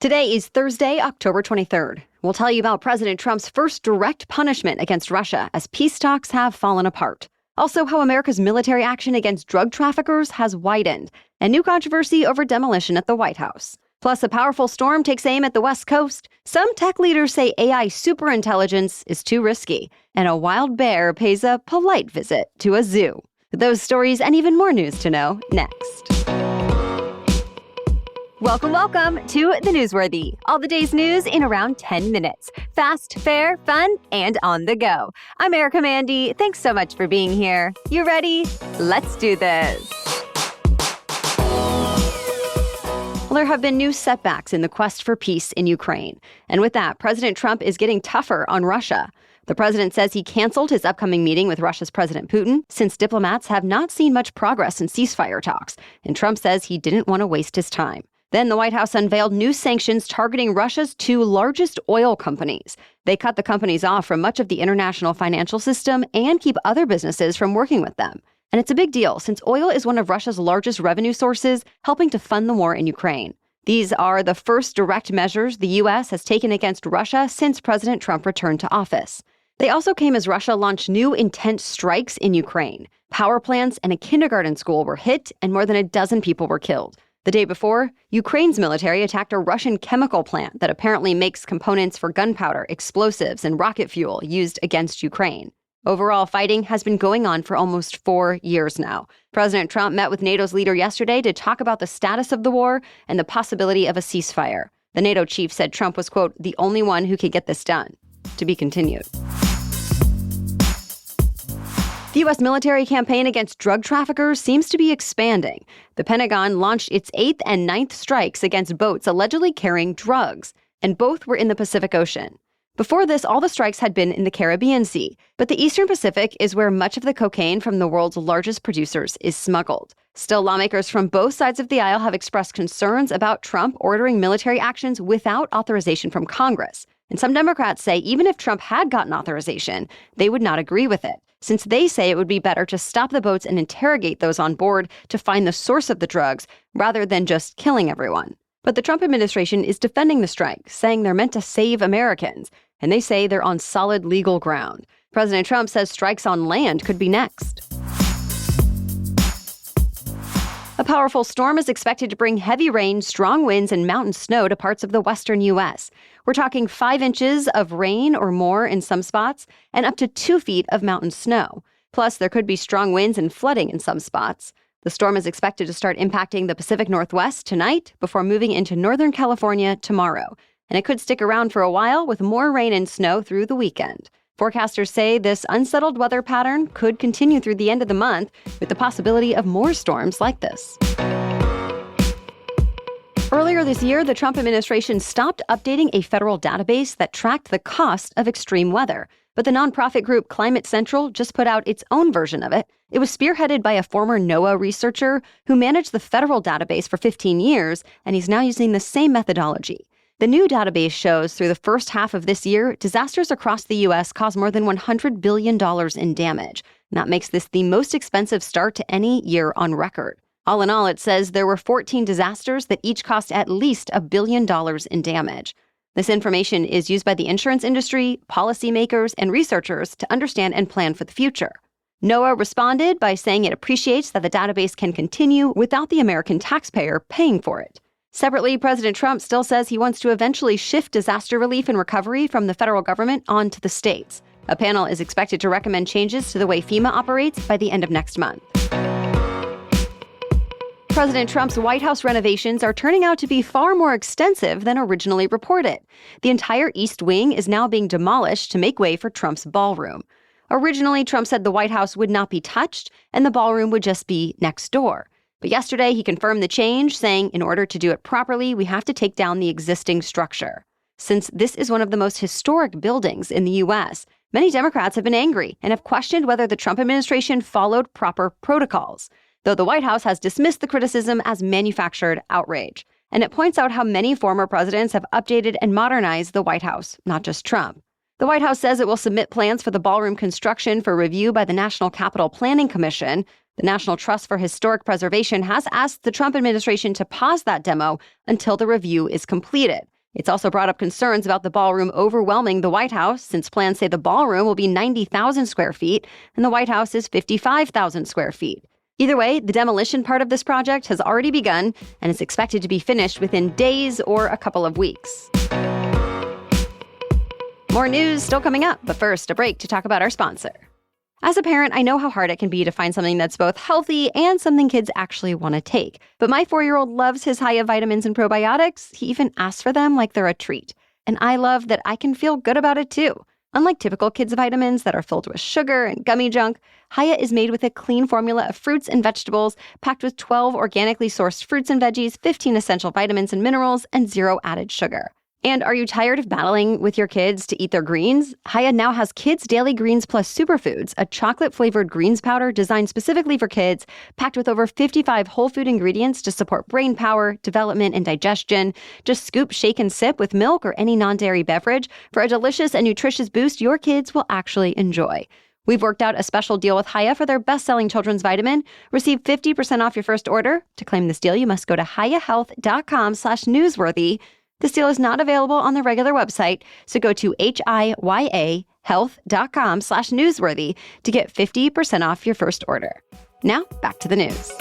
Today is Thursday, October 23rd. We'll tell you about President Trump's first direct punishment against Russia as peace talks have fallen apart. Also, how America's military action against drug traffickers has widened, and new controversy over demolition at the White House. Plus, a powerful storm takes aim at the West Coast. Some tech leaders say AI superintelligence is too risky, and a wild bear pays a polite visit to a zoo. Those stories and even more news to know next. Welcome to The Newsworthy. All the day's news in around 10 minutes. Fast, fair, fun, and on the go. I'm Erica Mandy. Thanks so much for being here. You ready? Let's do this. Well, there have been new setbacks in the quest for peace in Ukraine. And with that, President Trump is getting tougher on Russia. The president says he canceled his upcoming meeting with Russia's President Putin since diplomats have not seen much progress in ceasefire talks. And Trump says he didn't want to waste his time. Then the White House unveiled new sanctions targeting Russia's two largest oil companies. They cut the companies off from much of the international financial system and keep other businesses from working with them. And it's a big deal since oil is one of Russia's largest revenue sources, helping to fund the war in Ukraine. These are the first direct measures the U.S. has taken against Russia since President Trump returned to office. They also came as Russia launched new intense strikes in Ukraine. Power plants and a kindergarten school were hit, and more than a dozen people were killed. The day before, Ukraine's military attacked a Russian chemical plant that apparently makes components for gunpowder, explosives, and rocket fuel used against Ukraine. Overall, fighting has been going on for almost 4 years now. President Trump met with NATO's leader yesterday to talk about the status of the war and the possibility of a ceasefire. The NATO chief said Trump was, quote, the only one who could get this done. To be continued. The U.S. military campaign against drug traffickers seems to be expanding. The Pentagon launched its 8th and 9th strikes against boats allegedly carrying drugs, and both were in the Pacific Ocean. Before this, all the strikes had been in the Caribbean Sea, but the Eastern Pacific is where much of the cocaine from the world's largest producers is smuggled. Still, lawmakers from both sides of the aisle have expressed concerns about Trump ordering military actions without authorization from Congress. And some Democrats say even if Trump had gotten authorization, they would not agree with it, since they say it would be better to stop the boats and interrogate those on board to find the source of the drugs rather than just killing everyone. But the Trump administration is defending the strike, saying they're meant to save Americans, and they say they're on solid legal ground. President Trump says strikes on land could be next. A powerful storm is expected to bring heavy rain, strong winds, and mountain snow to parts of the western U.S. We're talking 5 inches of rain or more in some spots, and up to 2 feet of mountain snow. Plus, there could be strong winds and flooding in some spots. The storm is expected to start impacting the Pacific Northwest tonight before moving into Northern California tomorrow. And it could stick around for a while with more rain and snow through the weekend. Forecasters say this unsettled weather pattern could continue through the end of the month, with the possibility of more storms like this. Earlier this year, the Trump administration stopped updating a federal database that tracked the cost of extreme weather. But the nonprofit group Climate Central just put out its own version of it. It was spearheaded by a former NOAA researcher who managed the federal database for 15 years, and he's now using the same methodology. The new database shows through the first half of this year, disasters across the U.S. caused more than $100 billion in damage. And that makes this the most expensive start to any year on record. All in all, it says there were 14 disasters that each cost at least $1 billion in damage. This information is used by the insurance industry, policymakers, and researchers to understand and plan for the future. NOAA responded by saying it appreciates that the database can continue without the American taxpayer paying for it. Separately, President Trump still says he wants to eventually shift disaster relief and recovery from the federal government onto the states. A panel is expected to recommend changes to the way FEMA operates by the end of next month. President Trump's White House renovations are turning out to be far more extensive than originally reported. The entire East Wing is now being demolished to make way for Trump's ballroom. Originally, Trump said the White House would not be touched and the ballroom would just be next door. But yesterday, he confirmed the change, saying in order to do it properly, we have to take down the existing structure. Since this is one of the most historic buildings in the U.S., many Democrats have been angry and have questioned whether the Trump administration followed proper protocols, though the White House has dismissed the criticism as manufactured outrage. And it points out how many former presidents have updated and modernized the White House, not just Trump. The White House says it will submit plans for the ballroom construction for review by the National Capital Planning Commission. The National Trust for Historic Preservation has asked the Trump administration to pause that demo until the review is completed. It's also brought up concerns about the ballroom overwhelming the White House, since plans say the ballroom will be 90,000 square feet and the White House is 55,000 square feet. Either way, the demolition part of this project has already begun and is expected to be finished within days or a couple of weeks. More news still coming up, but first, a break to talk about our sponsor. As a parent, I know how hard it can be to find something that's both healthy and something kids actually want to take. But my 4-year-old loves his Hiya vitamins and probiotics. He even asks for them like they're a treat. And I love that I can feel good about it too. Unlike typical kids' vitamins that are filled with sugar and gummy junk, Hiya is made with a clean formula of fruits and vegetables, packed with 12 organically sourced fruits and veggies, 15 essential vitamins and minerals, and 0 added sugar. And are you tired of battling with your kids to eat their greens? Hiya now has Kids Daily Greens Plus Superfoods, a chocolate-flavored greens powder designed specifically for kids, packed with over 55 whole food ingredients to support brain power, development, and digestion. Just scoop, shake, and sip with milk or any non-dairy beverage for a delicious and nutritious boost your kids will actually enjoy. We've worked out a special deal with Hiya for their best-selling children's vitamin. Receive 50% off your first order. To claim this deal, you must go to hiyahealth.com/newsworthy. This deal is not available on the regular website, so go to hiyahealth.com/newsworthy to get 50% off your first order. Now, back to the news.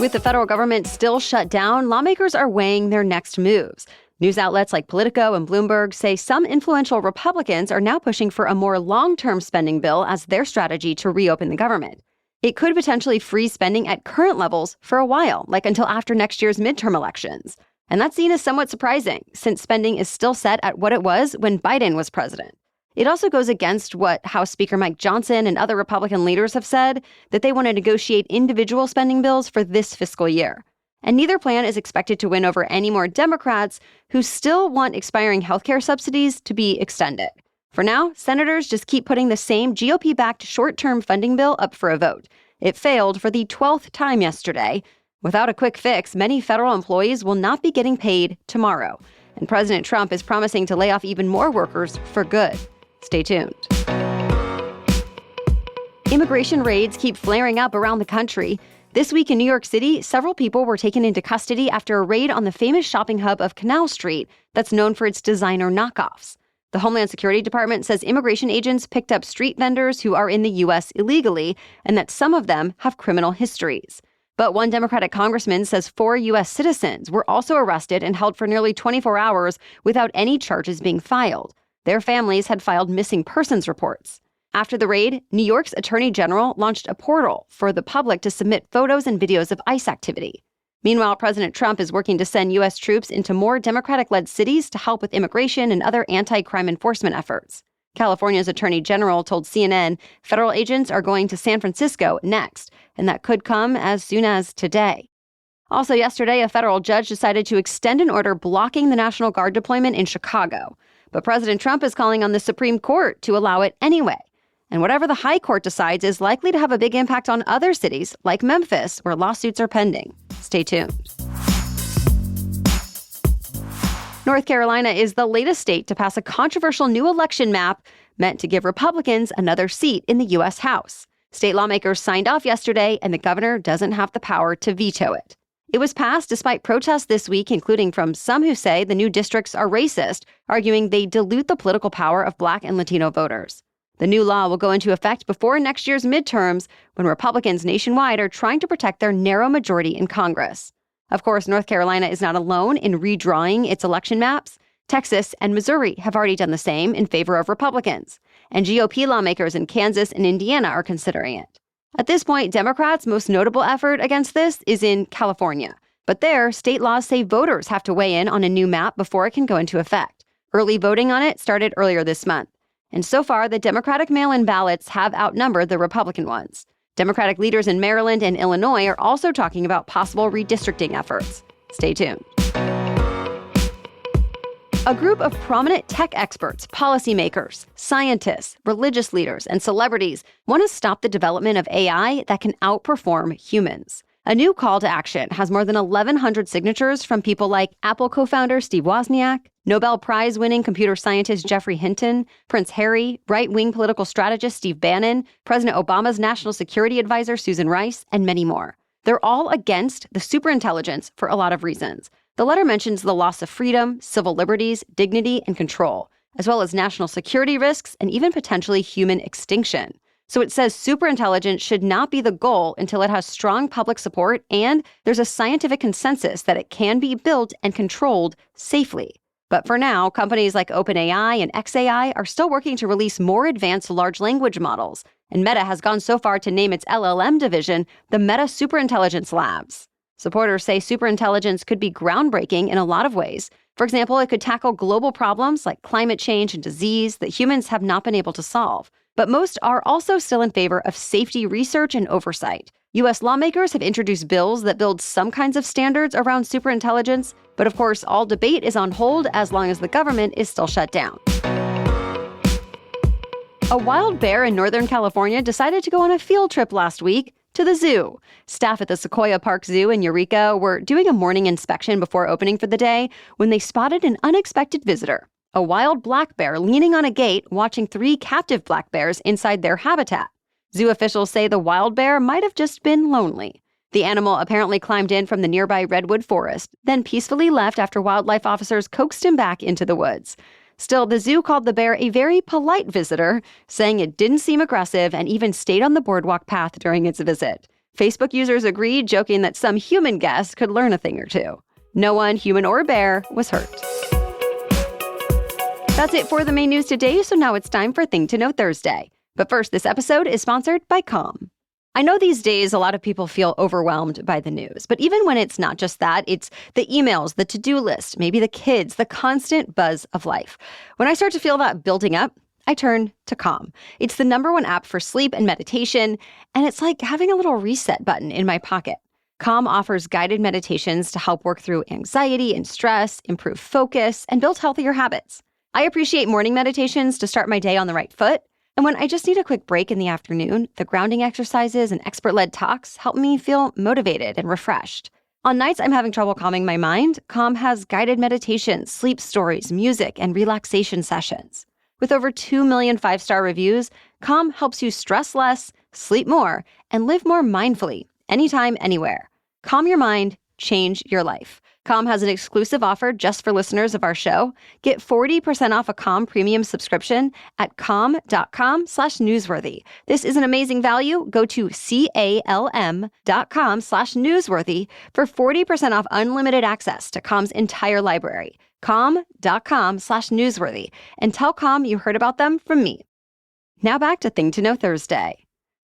With the federal government still shut down, lawmakers are weighing their next moves. News outlets like Politico and Bloomberg say some influential Republicans are now pushing for a more long-term spending bill as their strategy to reopen the government. It could potentially freeze spending at current levels for a while, like until after next year's midterm elections. And that's seen as somewhat surprising, since spending is still set at what it was when Biden was president. It also goes against what House Speaker Mike Johnson and other Republican leaders have said, that they want to negotiate individual spending bills for this fiscal year. And neither plan is expected to win over any more Democrats who still want expiring healthcare subsidies to be extended. For now, senators just keep putting the same GOP-backed short-term funding bill up for a vote. It failed for the 12th time yesterday. Without a quick fix, many federal employees will not be getting paid tomorrow. And President Trump is promising to lay off even more workers for good. Stay tuned. Immigration raids keep flaring up around the country. This week in New York City, several people were taken into custody after a raid on the famous shopping hub of Canal Street that's known for its designer knockoffs. The Homeland Security Department says immigration agents picked up street vendors who are in the U.S. illegally, and that some of them have criminal histories. But one Democratic congressman says 4 U.S. citizens were also arrested and held for nearly 24 hours without any charges being filed. Their families had filed missing persons reports. After the raid, New York's Attorney General launched a portal for the public to submit photos and videos of ICE activity. Meanwhile, President Trump is working to send U.S. troops into more Democratic-led cities to help with immigration and other anti-crime enforcement efforts. California's Attorney General told CNN federal agents are going to San Francisco next, and that could come as soon as today. Also yesterday, a federal judge decided to extend an order blocking the National Guard deployment in Chicago. But President Trump is calling on the Supreme Court to allow it anyway. And whatever the high court decides is likely to have a big impact on other cities, like Memphis, where lawsuits are pending. Stay tuned. North Carolina is the latest state to pass a controversial new election map meant to give Republicans another seat in the U.S. House. State lawmakers signed off yesterday, and the governor doesn't have the power to veto it. It was passed despite protests this week, including from some who say the new districts are racist, arguing they dilute the political power of Black and Latino voters. The new law will go into effect before next year's midterms, when Republicans nationwide are trying to protect their narrow majority in Congress. Of course, North Carolina is not alone in redrawing its election maps. Texas and Missouri have already done the same in favor of Republicans, and GOP lawmakers in Kansas and Indiana are considering it. At this point, Democrats' most notable effort against this is in California. But there, state laws say voters have to weigh in on a new map before it can go into effect. Early voting on it started earlier this month. And so far, the Democratic mail-in ballots have outnumbered the Republican ones. Democratic leaders in Maryland and Illinois are also talking about possible redistricting efforts. Stay tuned. A group of prominent tech experts, policymakers, scientists, religious leaders, and celebrities want to stop the development of AI that can outperform humans. A new call to action has more than 1,100 signatures from people like Apple co-founder Steve Wozniak, Nobel Prize-winning computer scientist Geoffrey Hinton, Prince Harry, right-wing political strategist Steve Bannon, President Obama's national security advisor Susan Rice, and many more. They're all against the superintelligence for a lot of reasons. The letter mentions the loss of freedom, civil liberties, dignity, and control, as well as national security risks and even potentially human extinction. So it says superintelligence should not be the goal until it has strong public support and there's a scientific consensus that it can be built and controlled safely. But for now, companies like OpenAI and xAI are still working to release more advanced large language models, and Meta has gone so far to name its LLM division the Meta Superintelligence Labs. Supporters say superintelligence could be groundbreaking in a lot of ways. For example, it could tackle global problems like climate change and disease that humans have not been able to solve. But most are also still in favor of safety research and oversight. U.S. lawmakers have introduced bills that build some kinds of standards around superintelligence, but of course, all debate is on hold as long as the government is still shut down. A wild bear in Northern California decided to go on a field trip last week to the zoo. Staff at the Sequoia Park Zoo in Eureka were doing a morning inspection before opening for the day when they spotted an unexpected visitor. A wild black bear leaning on a gate watching 3 captive black bears inside their habitat. Zoo officials say the wild bear might have just been lonely. The animal apparently climbed in from the nearby redwood forest, then peacefully left after wildlife officers coaxed him back into the woods. Still, the zoo called the bear a very polite visitor, saying it didn't seem aggressive and even stayed on the boardwalk path during its visit. Facebook users agreed, joking that some human guests could learn a thing or two. No one, human or bear, was hurt. That's it for the main news today, so now it's time for Thing to Know Thursday. But first, this episode is sponsored by Calm. I know these days a lot of people feel overwhelmed by the news, but even when it's not just that, it's the emails, the to-do list, maybe the kids, the constant buzz of life. When I start to feel that building up, I turn to Calm. It's the #1 app for sleep and meditation, and it's like having a little reset button in my pocket. Calm offers guided meditations to help work through anxiety and stress, improve focus, and build healthier habits. I appreciate morning meditations to start my day on the right foot. And when I just need a quick break in the afternoon, the grounding exercises and expert-led talks help me feel motivated and refreshed. On nights I'm having trouble calming my mind, Calm has guided meditations, sleep stories, music, and relaxation sessions. With over 2 million 5-star reviews, Calm helps you stress less, sleep more, and live more mindfully, anytime, anywhere. Calm your mind, change your life. Calm has an exclusive offer just for listeners of our show. Get 40% off a Calm premium subscription at calm.com/newsworthy. This is an amazing value. Go to calm.com/newsworthy for 40% off unlimited access to Calm's entire library. Calm.com/newsworthy. And tell Calm you heard about them from me. Now back to Thing to Know Thursday.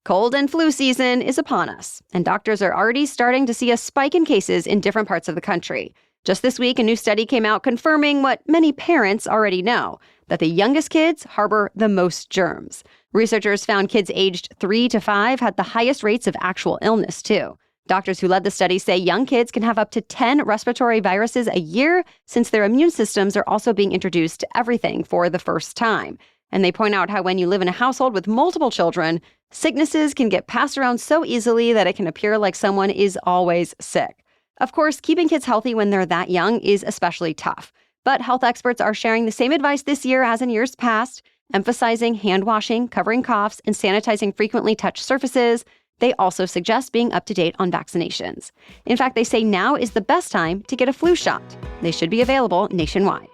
Cold and flu season is upon us, and doctors are already starting to see a spike in cases in different parts of the country. Just this week, a new study came out confirming what many parents already know, that the youngest kids harbor the most germs. Researchers found kids aged 3 to 5 had the highest rates of actual illness, too. Doctors who led the study say young kids can have up to 10 respiratory viruses a year since their immune systems are also being introduced to everything for the first time. And they point out how when you live in a household with multiple children, sicknesses can get passed around so easily that it can appear like someone is always sick. Of course, keeping kids healthy when they're that young is especially tough. But health experts are sharing the same advice this year as in years past, emphasizing hand washing, covering coughs, and sanitizing frequently touched surfaces. They also suggest being up to date on vaccinations. In fact, they say now is the best time to get a flu shot. They should be available nationwide.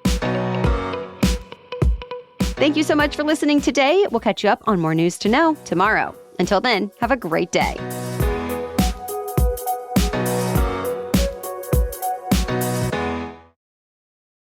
Thank you so much for listening today. We'll catch you up on more news to know tomorrow. Until then, have a great day.